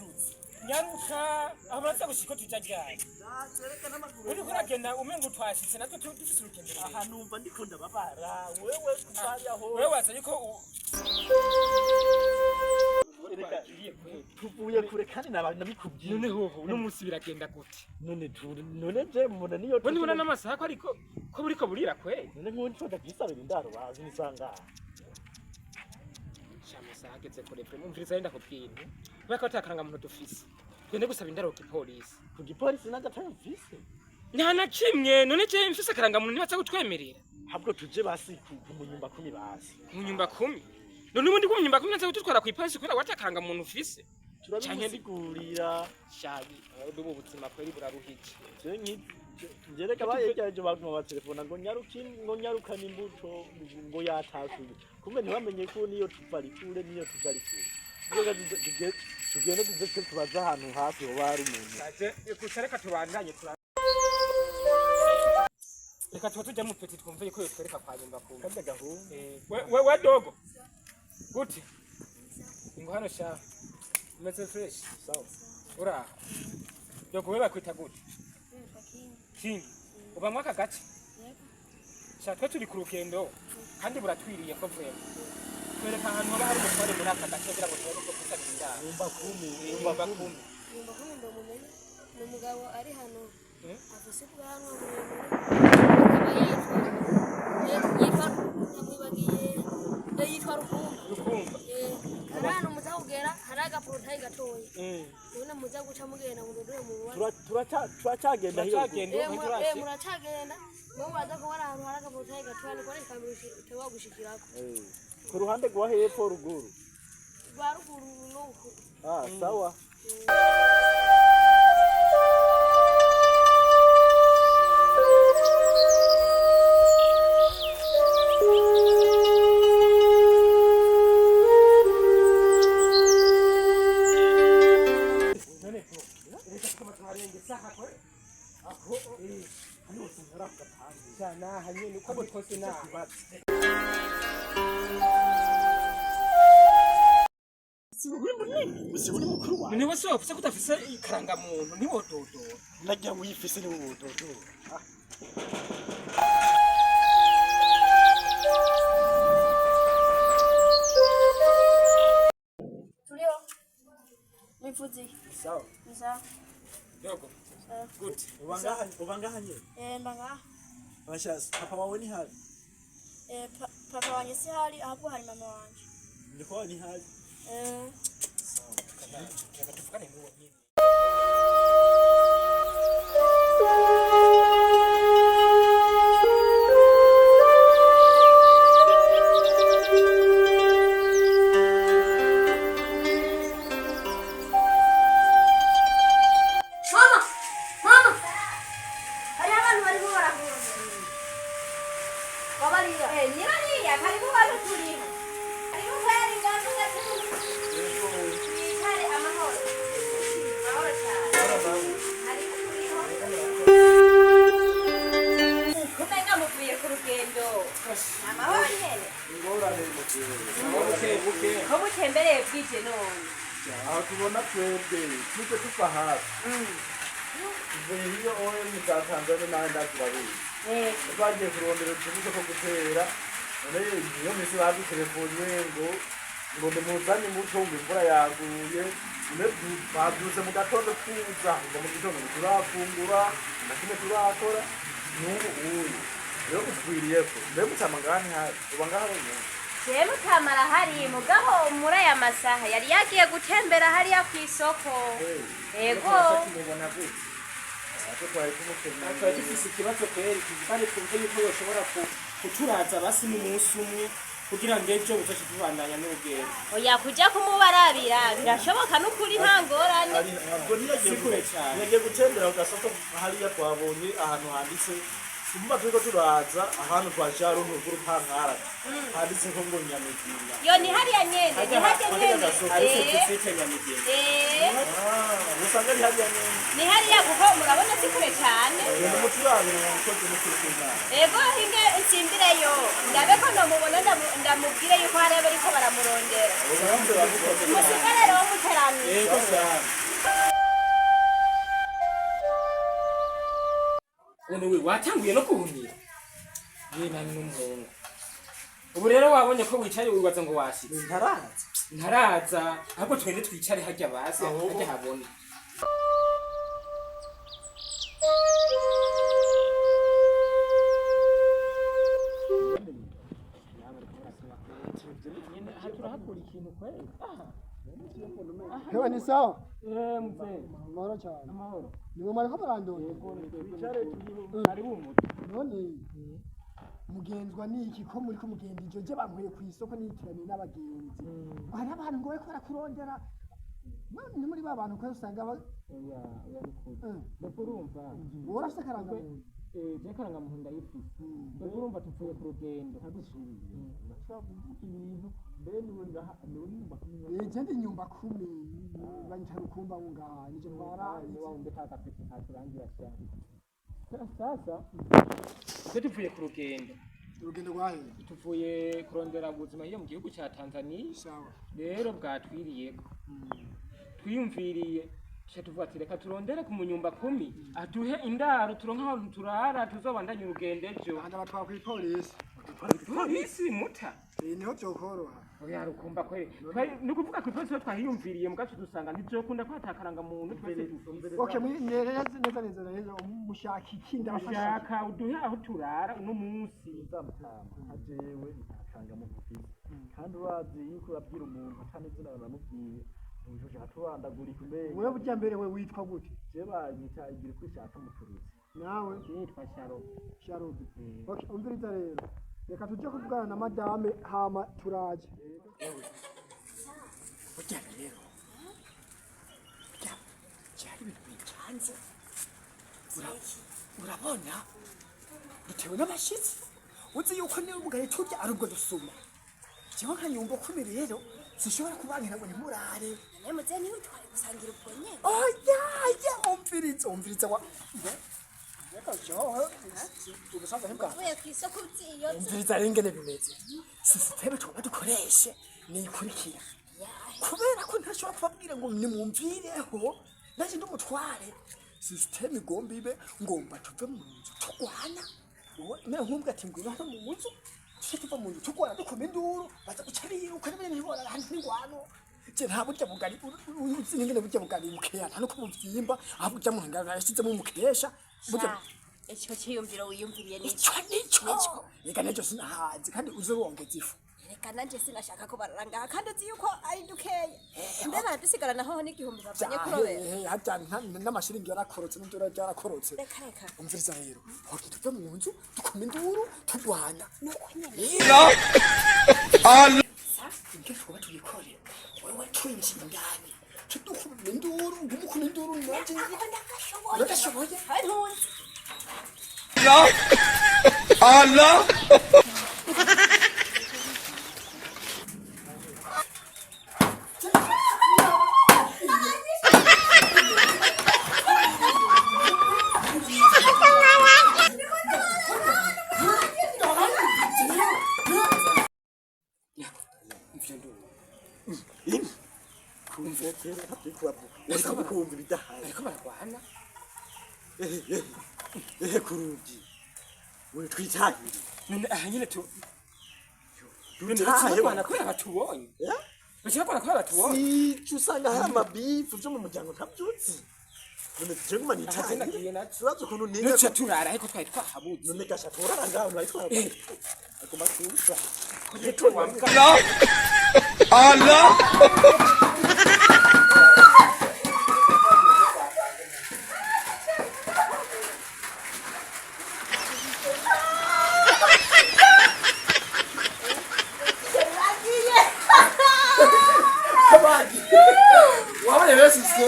Muturutsi. Nyaruka abaza gushiko tujajyanye. Zereka n'amaguru. Uri kuragenda umengo twashitse natwe dufise urugendo. Aha numva ndikunda babara. Wewe kuvaya ho. Wewe waza yuko tuvuye kure kandi nabikubwiye. None hoho uno munsi biragenda gute? None je mbona niyo. Bo nibona n'amasaha ko ariko ko buriko burira kwe. None nk'undi foda gisabira indaro bazi nisanga. Shamasaha ageze kure pre mumviriza yenda kubwira. Baka takaranga muntu dufise. Twende gusaba indaro ku police. Ku gipolisi naga tamfise. Nta na kimwe none je mfise karanga muntu nibatse gutwemerera. Habwo tuje basi ku munyumba 10 basi. Mu nyumba 10. None ubundi ku nyumba 10 natse gutwara ku police kwera watakaranga muntu ufise. Turabisigurira shabi ubu buzima kweri buraruhije. Je ngereka bayegeje baguma ba telefone ngo nyarukana imbuto ngo yatasuye. Kumbe ntibamenye ko niyo tupari kure niyo tujari kure. Tugende tuze tubaza ahantu hafi ho bari umuntu. Reka tubandanye reka tujya mu peti twumve ko yitwereka kwa nyumba ku kandi gahu we dogo gute ngo hano sha meze fresh sawa ura dogo we bakwita gute king uba mwaka gace sha twe turi ku rugendo kandi buratwiriye ko vrema twereka ahantu haba hari umutware muri aka gace kugira ngo tubone ko kusabira numba 10 ndo mumenye n'umugabo ari hano afise bwanwa yitwa Rukumba. Arana muzawugera haraga portail gatoye. None muza guca mugenda mu ndoro mu wa. Turacagenda hiyo. Muracagenda. Mwe waza ko harahantu haraga portail gatoye ko ari kamishi tewa gushikirako. Ku ruhande rwa hepfo ruguru. Rwa ruguru nuko. Sawa. Sana hanyene uko bikose na Usiburi mukuru wa. ni wese wafise kutafise ikaranga muntu ni wododo Najya wifise ni wododo. Tulio. Mifuzi. Sawa. Sawa. dogo good Ubangahanye. Mbanga. Bashas papa wawe ni hali. Papa wanje si hali hapo hari mama wanje. Ndiko ni hali. sawa kana tufukane ni wonyine Como tembere bwije none. Aho tubona twebwe tuko tufa hafi. Hiyo oye za Tanzania na ndakirabiye. Bagiye kurondera utubuzo ko gutera. None iyo misi bazi telefone ngo ndimuzanye muto imvura yaguye. None babyuze mu gatondo kuza ngo mu gitondo turafungura nakime turakora. N'ubu uyu rero kutwiriye ko mbere mutamangani hari ubangaho nyine. Jemu kamara hari mugabo muri aya masaha yari yagiye gutembera hari ya kwisoko. Ego. mubona gute Ate kwa kumukena. twagifise ikibazo kweri kandi twumve yuko yoshobora kuturaza basi mu munsi umwe kugira ngo ejo buzaje tubandanya n'urugendo Oya kuja kumubarabira birashoboka n'ukuri ntangorane. Ubwo sikure cyane Ngiye gutembera ugasoko hariya twabonye ahantu handitse umba turiko turaza ahantu twashara uruguru pankara handitse ko ngo nyamiginga. Yo ni hariya nyene ni hariya nyene. ariko tufite nyamigenda Usanga ari hariya nyene. Ni hariya kuko murabona sikure cyane. Ngende muturabire mu koze muturukina. Ego hinge nsimbireyo ndabe ko ndamubona ndamubwire yuko hari bariko baramurondera. Musigare rero muteranye. yego cyane none we watanguye no kuhumira ye nani n'umuhungu ubu rero wabonye ko wicaye wibaza ngo washitse ntaraza ahubwo twende twicare hajya basi hajya habona Hewa ni sawa? Mzee. Mahoro cyane. Amahoro. Niwe mwari ko barandonye. Ari bumutu. None mugenzwa niki ko muri ko mugenda ijo je bankuye ku isoko nitiranye n'abagenzi. Hari abantu ngo bariko barakurondera. Ni muri ba bantu ko usanga Ndakurumva. Worafite karanga muntu. Je karanga muntu ndayifite. Ndakurumva tuvuye ku rugendo. Ntagushimiye. Ibintu bene wenda Ejende nyumba 10 banyita rukumba ngaha nije twara wawunde takafite haturangira cyane. Sasa tuvuye ku rugendo. Urugendo rwahe? Tuvuye kurondera ubuzima hiyo mu gihugu cya Tanzania. Sawa. Rero bwatwiriyeko. Twiyumviriye tuvuga ati reka turondere ku munyumba 10 aduhe indaro turonka ahantu turara tuzobandanya urugendo ejo. Handa batwa ku polisi. Polisi muta. Niho byokoroha. Oya rukumba kweli. Nukuvuga ko twese twahiyumviriye mugacu dusanga ntizokunda kwatakaranga muntu twese dufite. Okay, neza mushaka ikinda mushaka uduhe aho turara uno munsi zamutama ajewe ntakanga mu gufite kandi urazi yuko urabwira umuntu atani zina baramubwiye ubujuje hatubandagura ikumbe wewe burya mbere we witwa gute je banyita igira kwishaka Muturutsi nawe yitwa Shalobi. Okay, umviriza rero reka tujye kuvugana na madame hama turaje burya rero cyari ibintu bicanze urabona bitewe n'abashitsi uzi yuko niba umugari turya ari ubwo dusuma jewe nkanyumva ko rero sishobora kubankira ngo nimurare Muze ni utware gusangira ubwo nyene. Umviriza wa Uvuye ku isoko uziyo. umviriza rero ingene bimeze sisiteme tugomba dukoreshe niyikurikira kubera ko ntashobora kubabwira ngo nimwumvireho naje ndumutware sisiteme igomba ibe ngomba tuve mu nzu turwana ne nkumbwa ati ngwino hano mu nzu tuva mu nzu turwana dukoma induru baza guca biruka n'ibintu bihora hanze n'ingwano je nta burya bugari uzi n'ingene burya bugari mukeya nta nuko muvyimba aho burya mu ngara yashizemo mukesha burya icyo cyiyumviro wiyumviriye nico reka nejo sinahazi kandi uze wongeza ifu Reka nanje sinashaka ko baranga kandi uzi yuko ari dukeye. Mbe baradusigarana ho n'igihumbi babonye kurobera. Hata n'amashiringi yarakorotse n'indura yarakorotse. Reka. Umviriza rero, hoki tuve mu nzu dukoma induru turwana. Nuko nyene. Ibyo twaba tubikore. Wewe twinjiye indani. Tudukuma induru, ngumukuma induru nanje. Ndakashoboye. Ntunzi. Allah kumva ibidahaye ariko barwana kurugi we twitahire none aha nyine dutahe bana ko batubonye bashaka ko batubonye si usanga hari amabifu byo mu muryango ntabyutse none tuje guma nitahe nagiye nacu turazo kuntu ninga nuca turara ariko twari twahabuze none gasha turara ngaho nayi twara agomba kuza kuko wambwa Allah wabone rero sisi